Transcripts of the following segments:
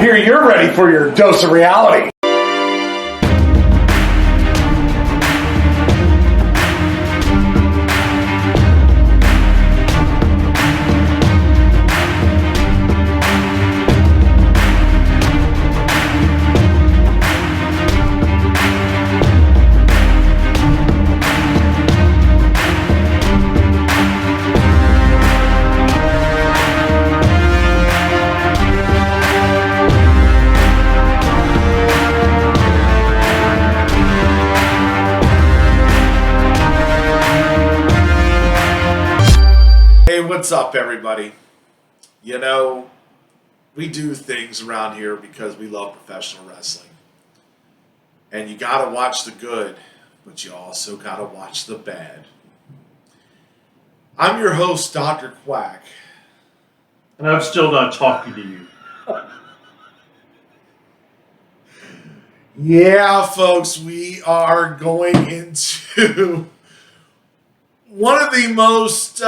hear you're ready for your dose of reality. Hey, what's up, everybody? You know, we do things around here because we love professional wrestling. And you gotta watch the good, but you also gotta watch the bad. I'm your host, Dr. Quack. And I'm still not talking to you. Yeah, folks, we are going into one of the most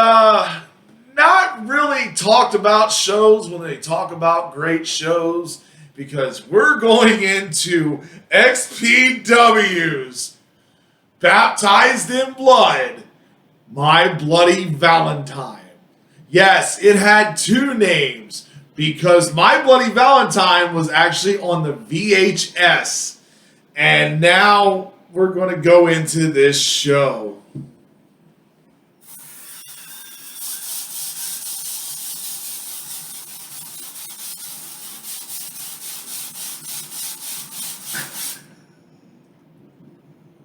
not really talked about shows when they talk about great shows, because we're going into XPW's Baptized in Blood, My Bloody Valentine. Yes, it had two names because My Bloody Valentine was actually on the VHS, and now we're going to go into this show.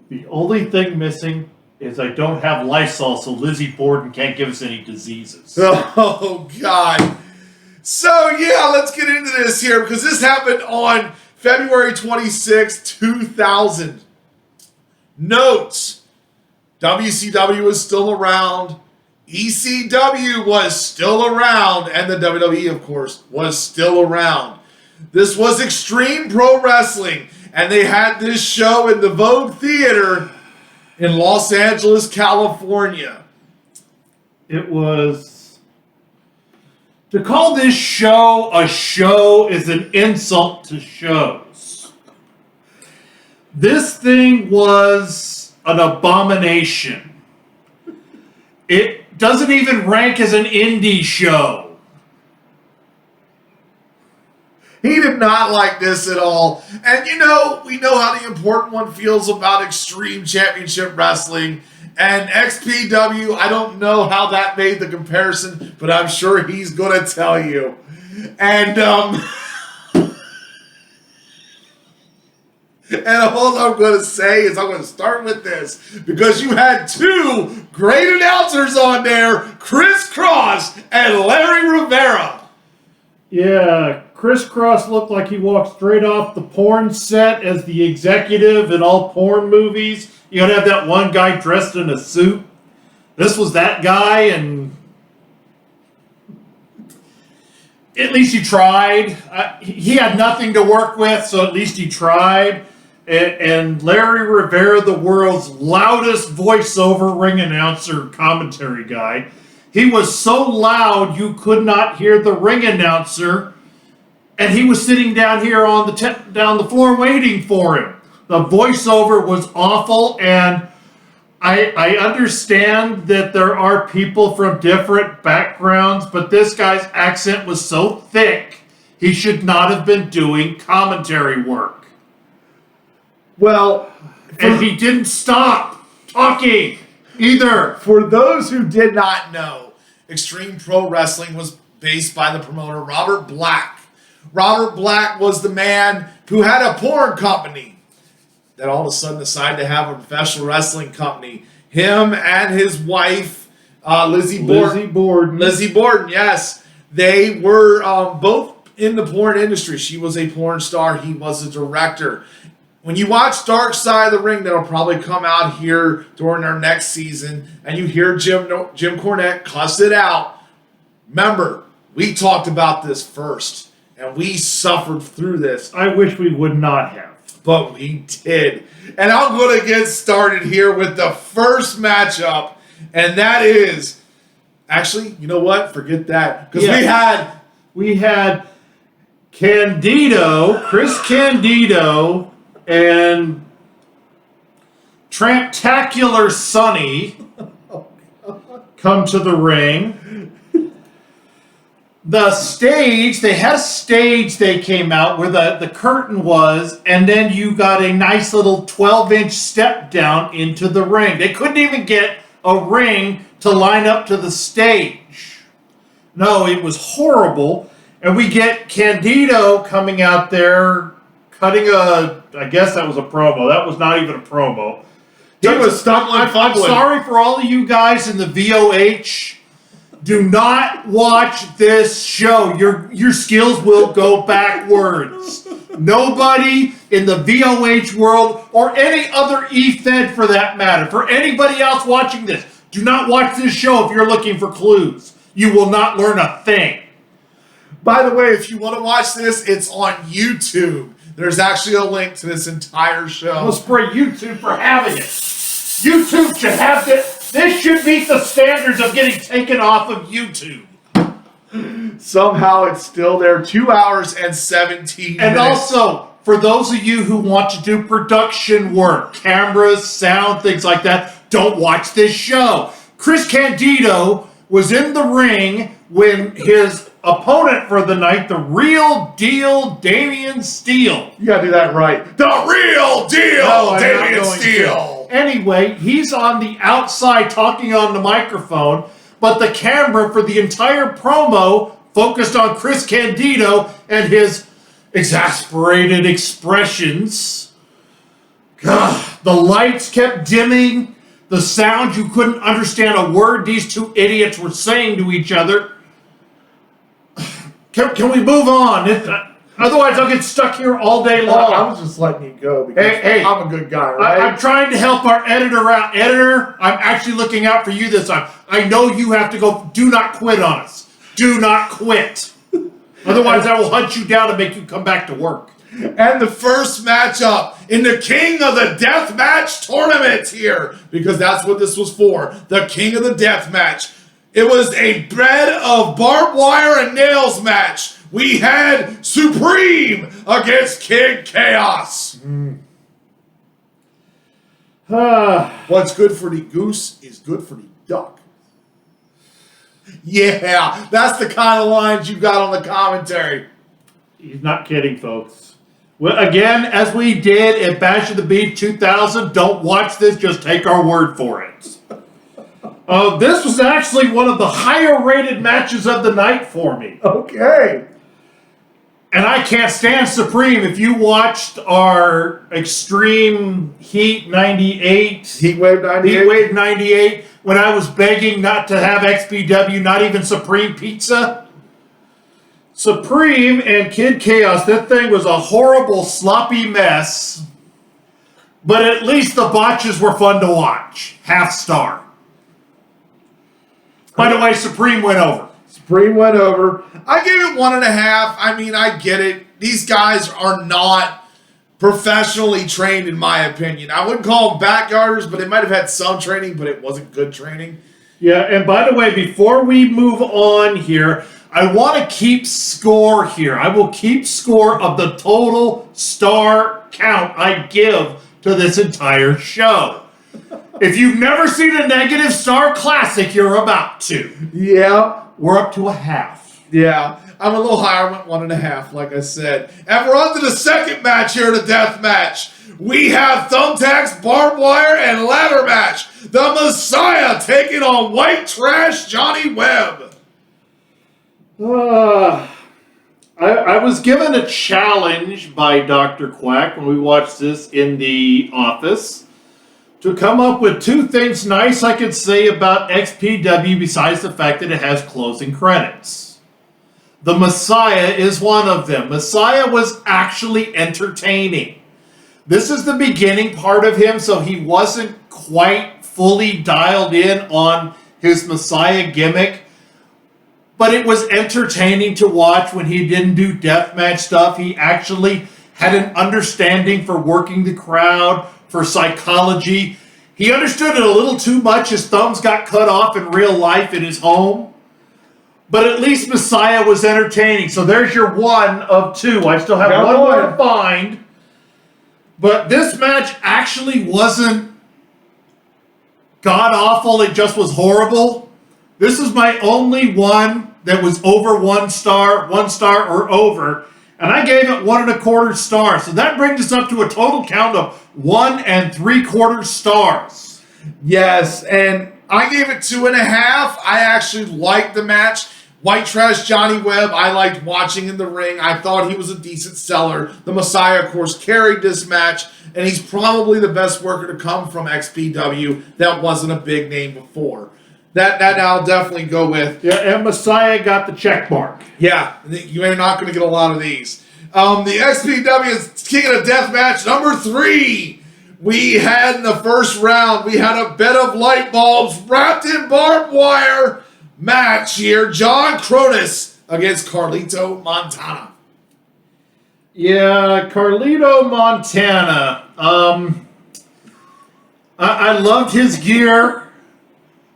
The only thing missing is I don't have Lysol, so Lizzie Borden can't give us any diseases. Oh, God. So, yeah, let's get into this here, because this happened on February 26, 2000. Notes: WCW was still around, ECW was still around, and the WWE, of course, was still around. This was Extreme Pro Wrestling, and they had this show in the Vogue Theater in Los Angeles, California. It was... To call this show a show is an insult to shows. This thing was an abomination. It doesn't even rank as an indie show. He did not like this at all. And you know, we know how the important one feels about Extreme Championship Wrestling. And XPW, I don't know how that made the comparison, but I'm sure he's going to tell you. And, and all I'm going to say is I'm going to start with this, because you had two great announcers on there, Chris Cross and Larry Rivera. Yeah, Chris Cross looked like he walked straight off the porn set as the executive in all porn movies. You gotta have that one guy dressed in a suit. This was that guy, and at least he tried. He had nothing to work with, so at least he tried. And Larry Rivera, the world's loudest voiceover ring announcer commentary guy, he was so loud you could not hear the ring announcer, and he was sitting down here on down the floor waiting for him. The voiceover was awful, and I understand that there are people from different backgrounds, but this guy's accent was so thick, he should not have been doing commentary work. Well, and he didn't stop talking either. For those who did not know, Extreme Pro Wrestling was based by the promoter Robert Black. Robert Black was the man who had a porn company that all of a sudden decided to have a professional wrestling company. Him and his wife, Lizzie Borden, yes. They were both in the porn industry. She was a porn star. He was a director. When you watch Dark Side of the Ring, that'll probably come out here during our next season, and you hear Jim Cornette cuss it out, remember, we talked about this first, and we suffered through this. I wish we would not have. But we did. And I'm going to get started here with the first matchup, and that is, actually, you know what? Forget that. Because we had Chris Candido, and Tramptacular Sonny come to the ring. The stage, they had a stage they came out where the curtain was, and then you got a nice little 12-inch step down into the ring. They couldn't even get a ring to line up to the stage. No, it was horrible. And we get Candido coming out there cutting I guess that was a promo. That was not even a promo. He was stumbling, fumbling. I'm sorry for all of you guys in the VOH. Do not watch this show. Your skills will go backwards. Nobody in the VOH world, or any other E-Fed for that matter, for anybody else watching this, do not watch this show if you're looking for clues. You will not learn a thing. By the way, if you want to watch this, it's on YouTube. There's actually a link to this entire show. Let's spray YouTube for having it. YouTube should have this. This should meet the standards of getting taken off of YouTube. Somehow it's still there. 2 hours and 17 minutes. And also, for those of you who want to do production work, cameras, sound, things like that, don't watch this show. Chris Candido was in the ring when his opponent for the night, the real deal, Damian Steele. You gotta do that right. The real deal, No, Damian Steele. Anyway, he's on the outside talking on the microphone, but the camera for the entire promo focused on Chris Candido and his exasperated expressions. God, the lights kept dimming. The sound, you couldn't understand a word these two idiots were saying to each other. Can we move on? Otherwise, I'll get stuck here all day long. I was just letting you go because Hey, I'm a good guy, right? I'm trying to help our editor out. Editor, I'm actually looking out for you this time. I know you have to go. Do not quit on us. Do not quit. Otherwise, I will hunt you down and make you come back to work. And the first matchup in the King of the Death Match tournament here, because that's what this was for, the King of the Death Match. It was a bed of barbed wire and nails match. We had Supreme against Kid Chaos. What's good for the goose is good for the duck. Yeah, that's the kind of lines you got on the commentary. He's not kidding, folks. Well, again, as we did at Bash of the Beach 2000, don't watch this, just take our word for it. This was actually one of the higher rated matches of the night for me. Okay. And I can't stand Supreme. If you watched our Extreme Heat 98, Heatwave 98, when I was begging not to have XPW, not even Supreme Pizza. Supreme and Kid Chaos, that thing was a horrible, sloppy mess. But at least the botches were fun to watch. Half star. By the way, Supreme went over. Supreme went over. I gave it 1.5. I mean, I get it. These guys are not professionally trained, in my opinion. I wouldn't call them backyarders, but they might have had some training, but it wasn't good training. Yeah, and by the way, before we move on here, I want to keep score here. I will keep score of the total star count I give to this entire show. If you've never seen a negative star classic, you're about to. Yeah. We're up to a half. Yeah. I'm a little higher. I went 1.5, like I said. And we're on to the second match here, the death match. We have Thumbtacks, Barbed Wire, and Ladder Match. The Messiah taking on White Trash Johnny Webb. I was given a challenge by Dr. Quack when we watched this in the office to come up with 2 things nice I could say about XPW besides the fact that it has closing credits. The Messiah is one of them. Messiah was actually entertaining. This is the beginning part of him, so he wasn't quite fully dialed in on his Messiah gimmick. But it was entertaining to watch when he didn't do deathmatch stuff. He actually had an understanding for working the crowd, for psychology. He understood it a little too much. His thumbs got cut off in real life in his home. but at least Messiah was entertaining. So there's your one of two. I still have Got one more one. to find. But this match actually wasn't god-awful. It just was horrible. This is my only one that was over 1 star or over. And I gave it 1 1/4 stars. So that brings us up to a total count of 1 3/4 stars. Yes, and I gave it 2.5. I actually liked the match. White Trash Johnny Webb, I liked watching in the ring. I thought he was a decent seller. The Messiah, of course, carried this match, and he's probably the best worker to come from XPW that wasn't a big name before. That I'll definitely go with. Yeah, and Messiah got the check mark. Yeah, you're not going to get a lot of these. The XPW King of the Death match number 3. We had in the first round, we had a bed of light bulbs wrapped in barbed wire match here. John Cronus against Carlito Montana. Yeah, Carlito Montana. I loved his gear.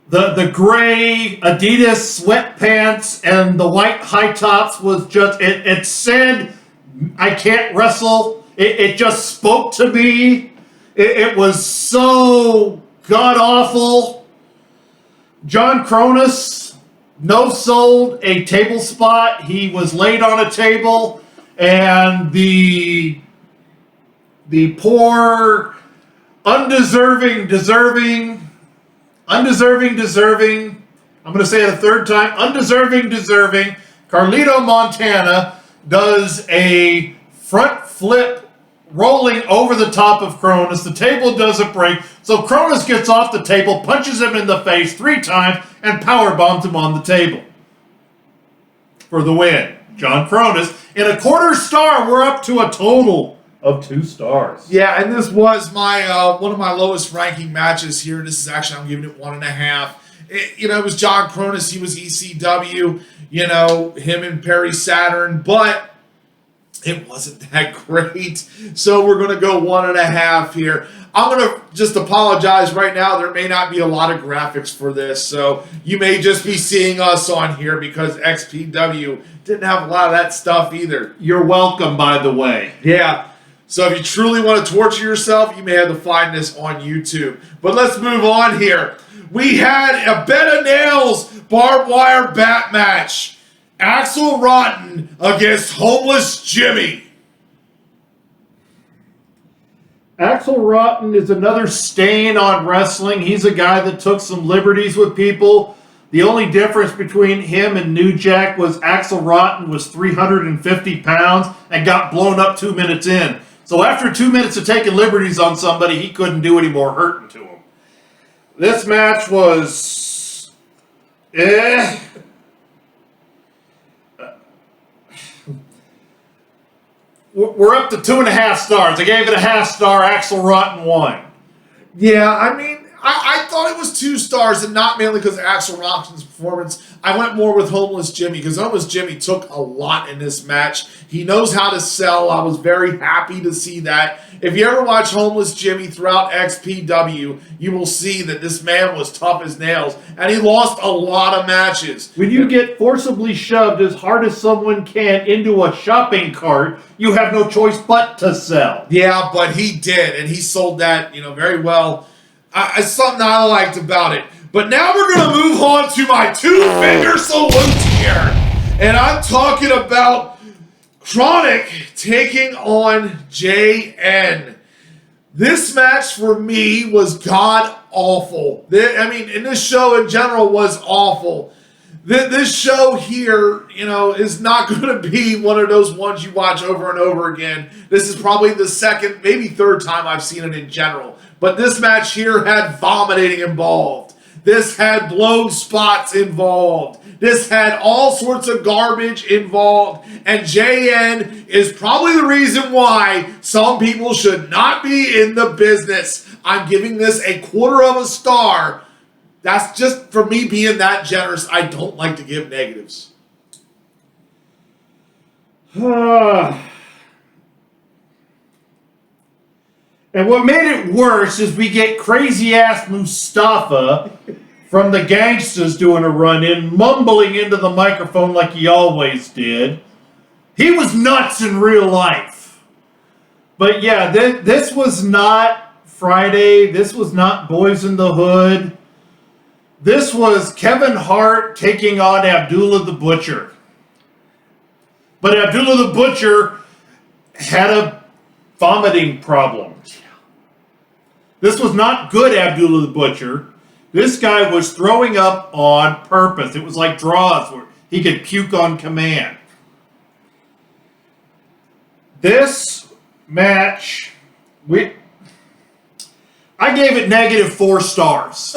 The gray Adidas sweatpants and the white high tops was just, it said, I can't wrestle. It just spoke to me. It was so god-awful. John Cronus no-sold a table spot. He was laid on a table, and the poor, deserving, I'm going to say it a third time, deserving, Carlito Montana does a front flip rolling over the top of Cronus. The table doesn't break, so Cronus gets off the table, punches him in the face 3 times, and power bombs him on the table for the win. John Cronus. In 1/4 star, we're up to a total of 2 stars. Yeah, and this was my one of my lowest ranking matches here. This is actually, I'm giving it 1.5. It was John Cronus. He was ECW, him and Perry Saturn, but it wasn't that great. So we're going to go 1.5 here. I'm going to just apologize right now. There may not be a lot of graphics for this, so you may just be seeing us on here because XPW didn't have a lot of that stuff either. You're welcome, by the way. Yeah. So if you truly want to torture yourself, you may have to find this on YouTube. But let's move on here. We had a bed of nails barbed wire bat match. Axel Rotten against Homeless Jimmy. Axel Rotten is another stain on wrestling. He's a guy that took some liberties with people. The only difference between him and New Jack was Axel Rotten was 350 pounds and got blown up 2 minutes in. So after 2 minutes of taking liberties on somebody, he couldn't do any more hurting to him. This match was... We're up to 2.5 stars. I gave it a 1/2 star. Axel Rotten won. Yeah, I mean, I thought it was 2 stars, and not mainly because of Axel Rotten's performance. I went more with Homeless Jimmy, because Homeless Jimmy took a lot in this match. He knows how to sell. I was very happy to see that. If you ever watch Homeless Jimmy throughout XPW, you will see that this man was tough as nails, and he lost a lot of matches. When you get forcibly shoved as hard as someone can into a shopping cart, you have no choice but to sell. Yeah, but he did, and he sold that, very well. It's something I liked about it. But now we're going to move on to my 2-finger salute here. And I'm talking about Chronic taking on JN. This match for me was god-awful. And this show in general was awful. This show here, is not going to be one of those ones you watch over and over again. This is probably the second, maybe third time I've seen it in general. But this match here had vomiting involved. This had blown spots involved. This had all sorts of garbage involved. And JN is probably the reason why some people should not be in the business. I'm giving this a 1/4 star. That's just for me being that generous. I don't like to give negatives. And what made it worse is we get crazy-ass Mustafa from the Gangsters doing a run-in, mumbling into the microphone like he always did. He was nuts in real life. But yeah, this was not Friday. This was not Boys in the Hood. This was Kevin Hart taking on Abdullah the Butcher. But Abdullah the Butcher had a vomiting problem. This was not good Abdullah the Butcher. This guy was throwing up on purpose. It was like draws where he could puke on command. This match, I gave it -4 stars.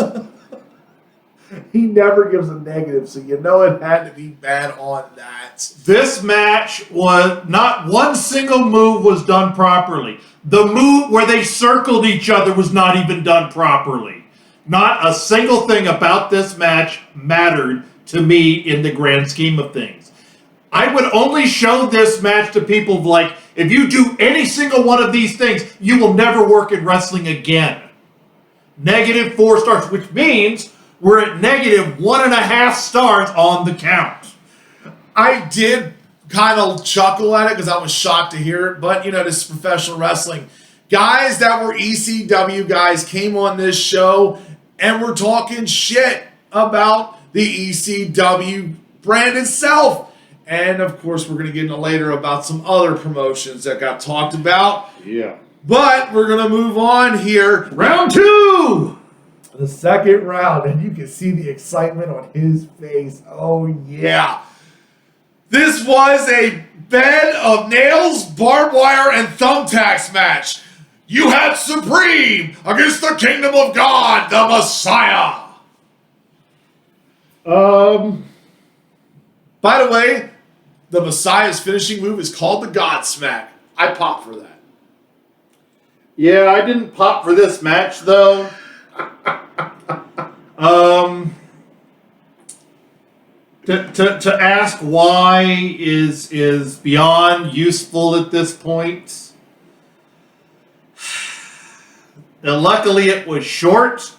He never gives a negative, so you know it had to be bad on that. This match was not one single move was done properly. The move where they circled each other was not even done properly. Not a single thing about this match mattered to me in the grand scheme of things. I would only show this match to people like, if you do any single one of these things, you will never work in wrestling again. -4 stars, which means we're at -1.5 stars on the count. I did kind of chuckle at it because I was shocked to hear it, but you know, this is professional wrestling. Guys that were ECW guys came on this show and were talking shit about the ECW brand itself. And of course, we're going to get into later about some other promotions that got talked about. Yeah. But we're going to move on here. Round 2! The second round, and you can see the excitement on his face. Oh, yeah. This was a bed of nails, barbed wire, and thumbtacks match. You had Supreme against the Kingdom of God, the Messiah. By the way, the Messiah's finishing move is called the Godsmack. I pop for that. Yeah, I didn't pop for this match, though. To ask why is beyond useful at this point. And luckily it was short.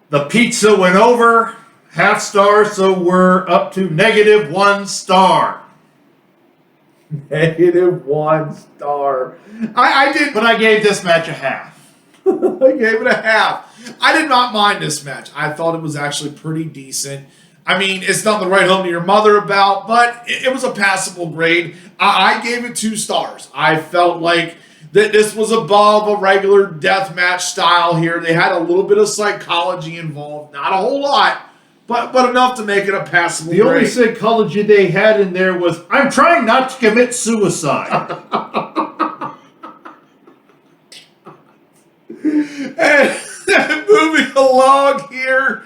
The pizza went over, half star, so we're up to -1 star. -1 star. I did, But I gave this match a half. I gave it a half. I did not mind this match. I thought it was actually pretty decent. I mean, it's nothing to write home to your mother about, but it was a passable grade. I gave it 2 stars. I felt like that this was above a regular death match style here. They had a little bit of psychology involved. Not a whole lot, but enough to make it a passable grade. The only psychology they had in there was, I'm trying not to commit suicide. And moving along here,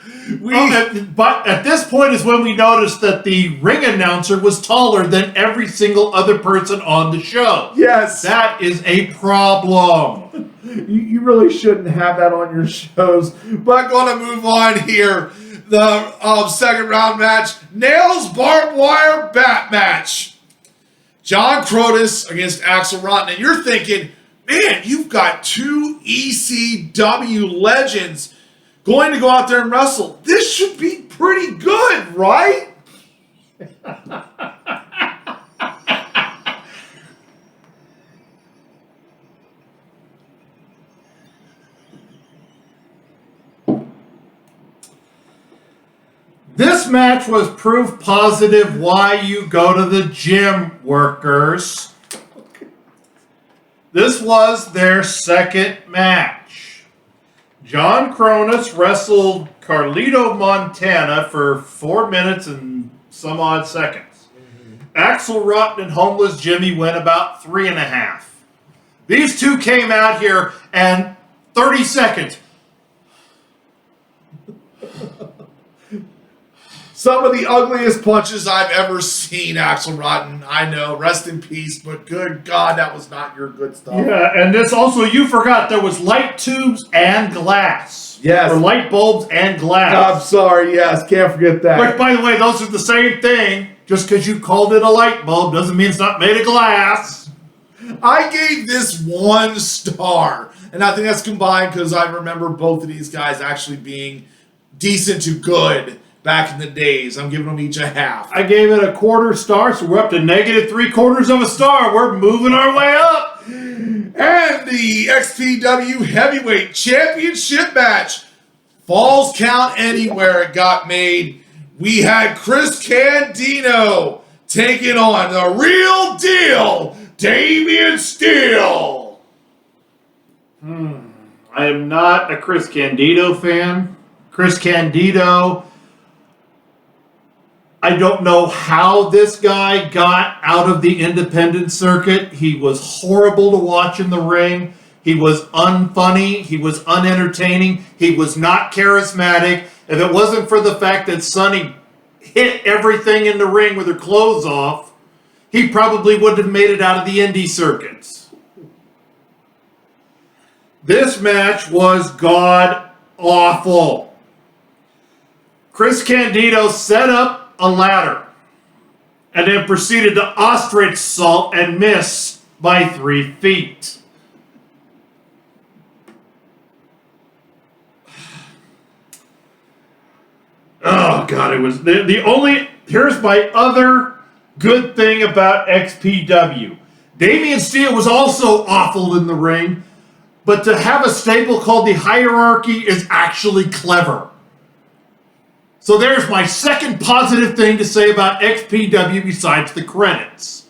but at this point is when we noticed that the ring announcer was taller than every single other person on the show. Yes. That is a problem. You really shouldn't have that on your shows. But going to move on here. The second round match, Nails Barbed Wire Bat Match. John Crotus against Axel Rotten. And you're thinking, man, you've got 2 ECW legends going to go out there and wrestle. This should be pretty good, right? This match was proof positive why you go to the gym, workers. This was their second match. John Cronus wrestled Carlito Montana for 4 minutes and some odd seconds. Axel Rotten and Homeless Jimmy went about 3.5. These two came out here and 30 seconds. Some of the ugliest punches I've ever seen, Axel Rotten. I know, rest in peace, but good God, that was not your good stuff. Yeah, and this also, you forgot, there was light tubes and glass. Yes. Or light bulbs and glass. I'm sorry, yes, can't forget that. Which, by the way, those are the same thing. Just because you called it a light bulb doesn't mean it's not made of glass. I gave this 1 star, and I think that's combined because I remember both of these guys actually being decent to good back in the days. I'm giving them each a half. I gave it a quarter star, so we're up to negative 3/4 of a star. We're moving our way up. And the XPW Heavyweight Championship match, Falls Count Anywhere, it got made. We had Chris Candido taking on the real deal, Damian Steele. I am not a Chris Candido fan. Chris Candido, I don't know how this guy got out of the independent circuit. He was horrible to watch in the ring. He was unfunny. He was unentertaining. He was not charismatic. If it wasn't for the fact that Sonny hit everything in the ring with her clothes off, he probably wouldn't have made it out of the indie circuits. This match was god-awful. Chris Candido set up a ladder and then proceeded to ostrich salt and miss by 3 feet. Oh, God, it was the only... Here's my other good thing about XPW. Damian Steele was also awful in the ring, but to have a stable called the Hierarchy is actually clever. So there's my second positive thing to say about XPW besides the credits.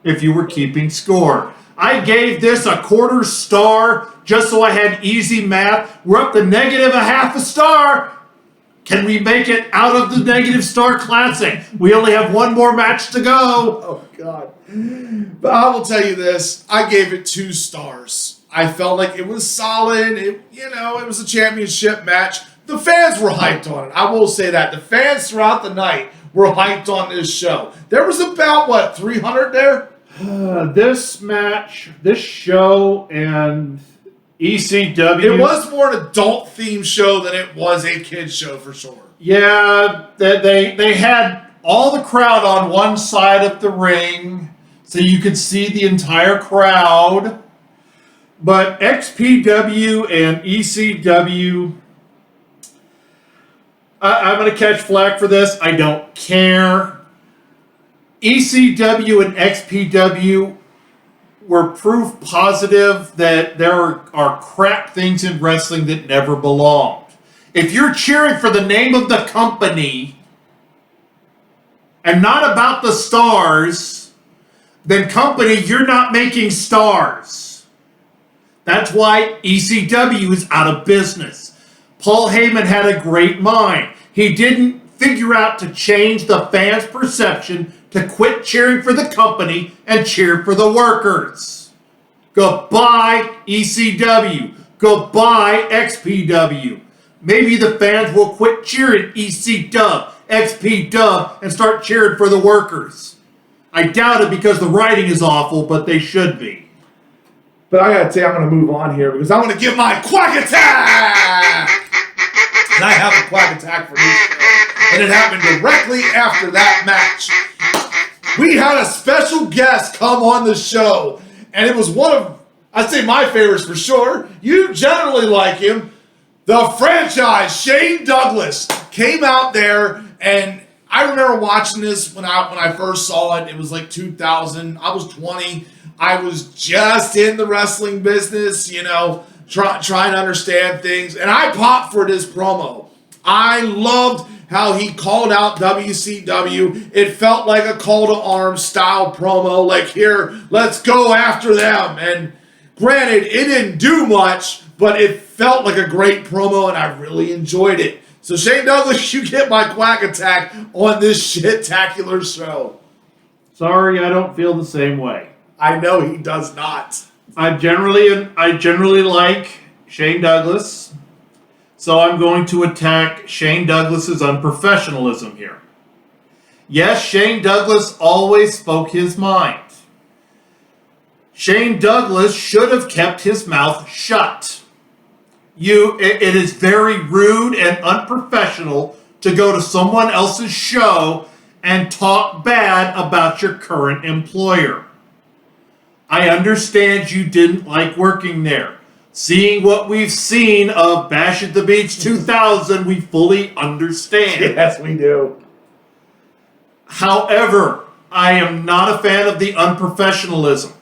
If you were keeping score. I gave this a quarter star just so I had easy math. We're up to negative a half a star. Can we make it out of the negative star classic? We only have one more match to go. Oh, God. But I will tell you this. I gave it 2 stars. I felt like it was solid. It was a championship match. The fans were hyped on it. I will say that. The fans throughout the night were hyped on this show. There was about, 300 there? This match, this show, and ECW. It was more an adult-themed show than it was a kid's show, for sure. Yeah, they had all the crowd on one side of the ring, so you could see the entire crowd. But XPW and ECW, I'm going to catch flack for this. I don't care. ECW and XPW were proof positive that there are crap things in wrestling that never belonged. If you're cheering for the name of the company and not about the stars, then company, you're not making stars. That's why ECW is out of business. Paul Heyman had a great mind. He didn't figure out to change the fans' perception to quit cheering for the company and cheer for the workers. Goodbye, ECW. Goodbye, XPW. Maybe the fans will quit cheering EC-Dub, XP-Dub, and start cheering for the workers. I doubt it because the writing is awful, but they should be. But I gotta say, I'm gonna move on here because I'm gonna give my quack attack! And I have a quack attack for this show. And it happened directly after that match. We had a special guest come on the show. And it was one of, I'd say, my favorites for sure. You generally like him. The franchise, Shane Douglas, came out there, and I remember watching this when I first saw it. It was like 2000. I was 20. I was just in the wrestling business, trying to understand things. And I popped for this promo. I loved how he called out WCW. It felt like a call to arms style promo. Like, here, let's go after them. And granted, it didn't do much, but it felt like a great promo, and I really enjoyed it. So, Shane Douglas, you get my quack attack on this shit-tacular show. Sorry, I don't feel the same way. I know he does not. I generally like Shane Douglas, so I'm going to attack Shane Douglas's unprofessionalism here. Yes, Shane Douglas always spoke his mind. Shane Douglas should have kept his mouth shut. It is very rude and unprofessional to go to someone else's show and talk bad about your current employer. I understand you didn't like working there, Seeing what we've seen of Bash at the Beach 2000, we fully understand. Yes, we do. However, I am not a fan of the unprofessionalism.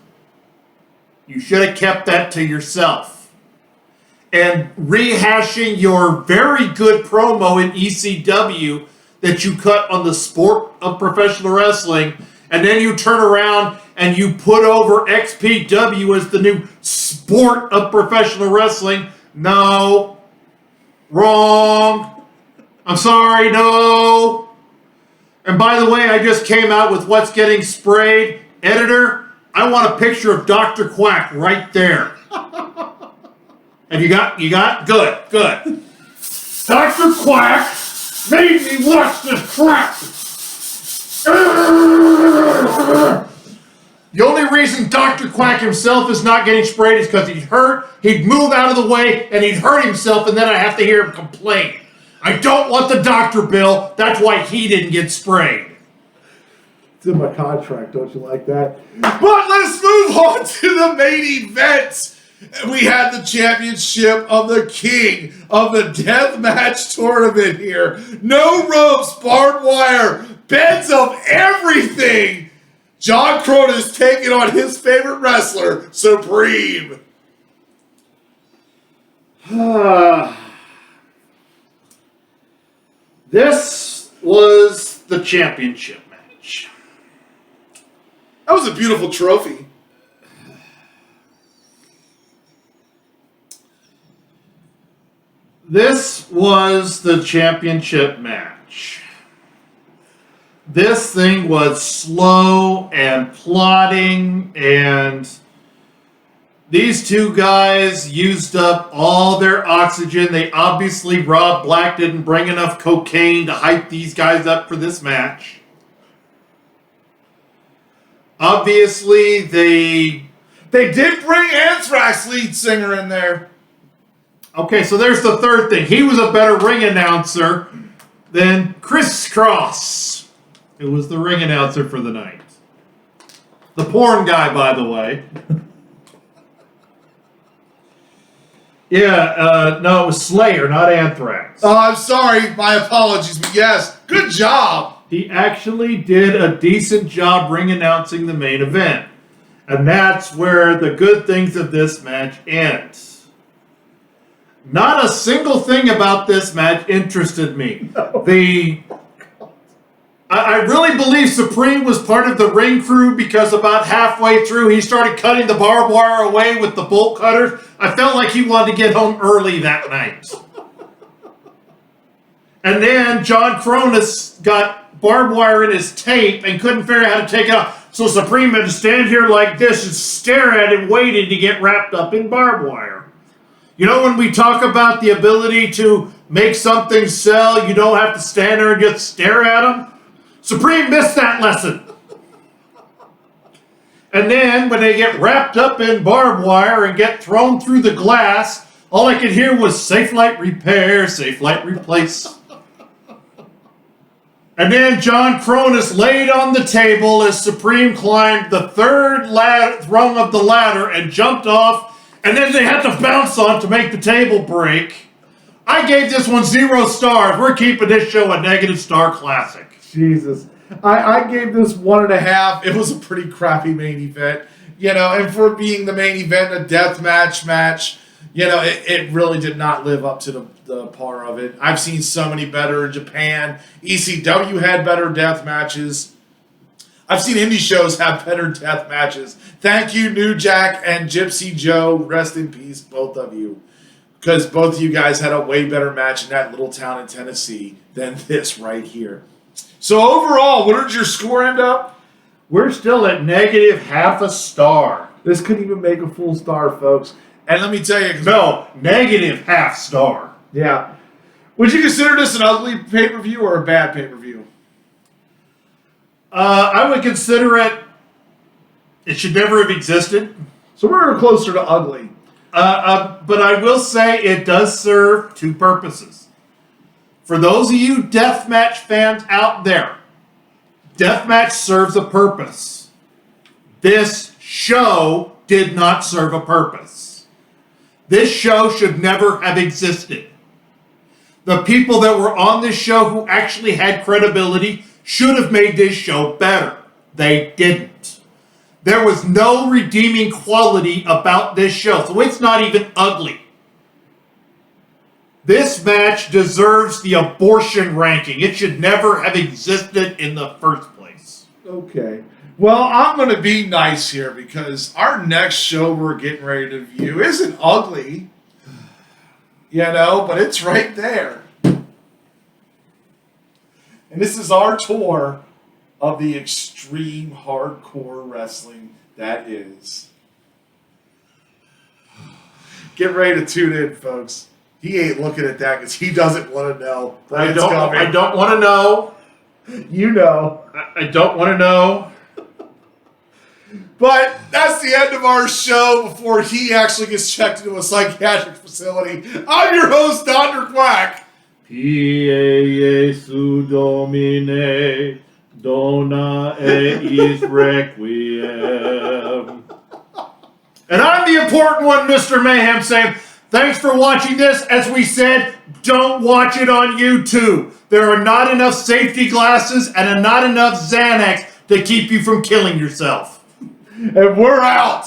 You should have kept that to yourself. And rehashing your very good promo in ECW that you cut on the sport of professional wrestling, and then you turn around and you put over XPW as the new sport of professional wrestling. No. Wrong. I'm sorry, no. And by the way, I just came out with what's getting sprayed. Editor, I want a picture of Dr. Quack right there. Have you got? Good. Dr. Quack made me watch this crap. The only reason Dr. Quack himself is not getting sprayed is because he's hurt. He'd move out of the way and he'd hurt himself, and then I have to hear him complain. I don't want the doctor bill. That's why he didn't get sprayed. It's in my contract. Don't you like that? But let's move on to the main event. We had the championship of the king of the deathmatch tournament here. No ropes, barbed wire, beds of everything. John Cronin taking on his favorite wrestler, Supreme. This was the championship match. That was a beautiful trophy. This was the championship match. This thing was slow and plodding, and these two guys used up all their oxygen. They obviously, Rob Black didn't bring enough cocaine to hype these guys up for this match. Obviously, they did bring Anthrax lead singer in there. Okay, so there's the third thing. He was a better ring announcer than Chris Cross, who was the ring announcer for the night. The porn guy, by the way. No, it was Slayer, not Anthrax. Oh, I'm sorry. My apologies. But yes, good job. He actually did a decent job ring announcing the main event. And that's where the good things of this match ends. Not a single thing about this match interested me. No. I really believe Supreme was part of the ring crew because about halfway through he started cutting the barbed wire away with the bolt cutters. I felt like he wanted to get home early that night. And then John Cronus got barbed wire in his tape and couldn't figure out how to take it off. So Supreme had to stand here like this and stare at him waiting to get wrapped up in barbed wire. You know, when we talk about the ability to make something sell, you don't have to stand there and just stare at them. Supreme missed that lesson. And then when they get wrapped up in barbed wire and get thrown through the glass, all I could hear was safe light repair, safe light replace. And then John Cronus laid on the table as Supreme climbed the third rung of the ladder and jumped off. And then they had to bounce on to make the table break. I gave this one 0 stars. We're keeping this show a negative star classic. Jesus. I gave this 1.5. It was a pretty crappy main event. You know, and for being the main event, a death match, you know, it really did not live up to the par of it. I've seen so many better in Japan. ECW had better death matches. I've seen indie shows have better death matches. Thank you, New Jack and Gypsy Joe. Rest in peace, both of you. Because both of you guys had a way better match in that little town in Tennessee than this right here. So overall, what did your score end up? We're still at negative half a star. This couldn't even make a full star, folks. And let me tell you... No, negative half star. Yeah. Would you consider this an ugly pay-per-view or a bad pay-per-view? I would consider it should never have existed. So we're closer to ugly. But I will say it does serve two purposes. For those of you deathmatch fans out there, deathmatch serves a purpose. This show did not serve a purpose. This show should never have existed. The people that were on this show who actually had credibility should have made this show better. They didn't. There was no redeeming quality about this show, so it's not even ugly. This match deserves the abortion ranking. It should never have existed in the first place. Okay. Well, I'm going to be nice here because our next show we're getting ready to view isn't ugly, but it's right there. And this is our tour of the extreme hardcore wrestling that is. Get ready to tune in, folks. He ain't looking at that because he doesn't want to know. I don't want to know. You know. I don't want to know. But that's the end of our show before he actually gets checked into a psychiatric facility. I'm your host, Dr. Quack. Pie Jesu Domine, dona eis requiem. And I'm the important one, Mr. Mayhem, saying thanks for watching this. As we said, don't watch it on YouTube. There are not enough safety glasses and not enough Xanax to keep you from killing yourself. And we're out.